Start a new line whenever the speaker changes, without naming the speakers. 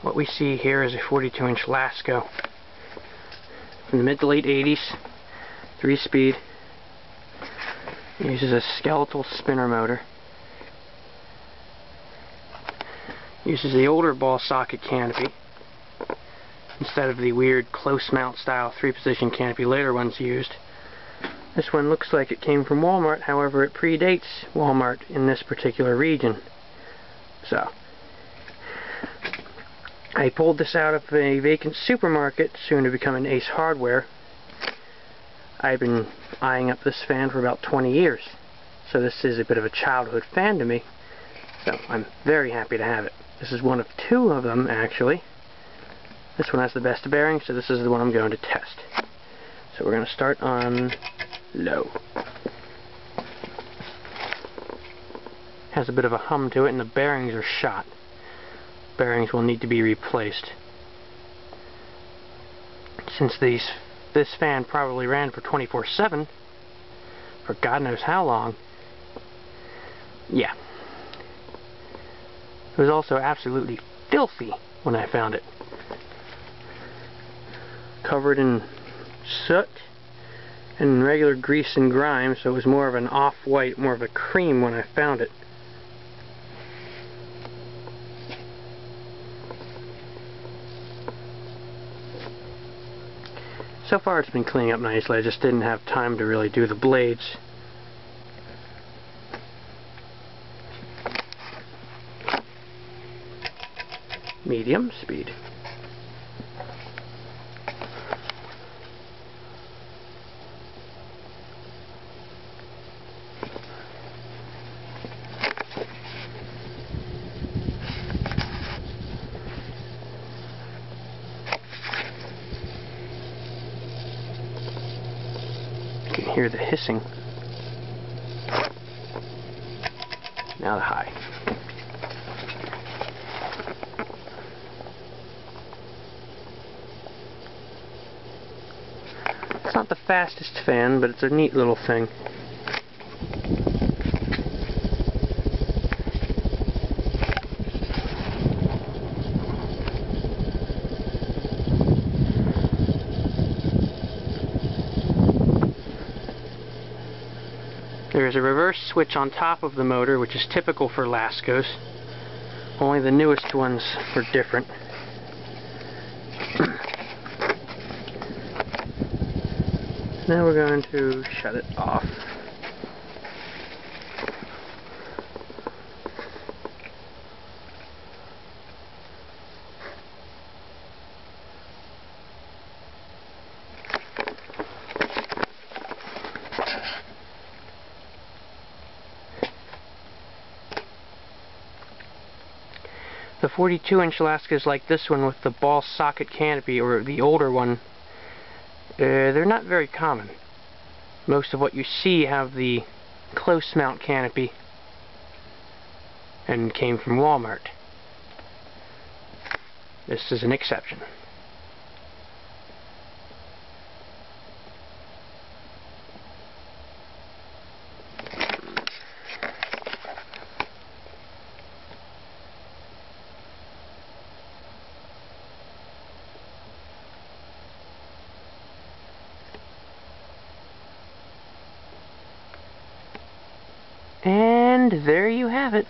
What we see here is a 42-inch Lasko from the mid to late 80s, 3-speed. Uses a skeletal spinner motor. Uses the older ball socket canopy instead of the weird close mount style 3-position canopy later ones used. This one looks like it came from Walmart, however it predates Walmart in this particular region. So, I pulled this out of a vacant supermarket, soon to become an Ace Hardware. I've been eyeing up this fan for about 20 years, so this is a bit of a childhood fan to me, so I'm very happy to have it. This is one of 2 of them, actually. This one has the best bearing, so this is the one I'm going to test. So we're going to start on low. Has a bit of a hum to it, and the bearings are shot. Bearings will need to be replaced. Since this fan probably ran for 24/7, for God knows how long, yeah. It was also absolutely filthy when I found it. Covered in soot and regular grease and grime, so it was more of an off-white, more of a cream when I found it. So far it's been cleaning up nicely, I just didn't have time to really do the blades. Medium speed. You can hear the hissing. Now the high. It's not the fastest fan, but it's a neat little thing. There's a reverse switch on top of the motor, which is typical for Laskos. Only the newest ones were different. Now we're going to shut it off. The 42-inch Laskas like this one with the ball socket canopy, or the older one, they're not very common. Most of what you see have the close mount canopy and came from Walmart. This is an exception. And there you have it.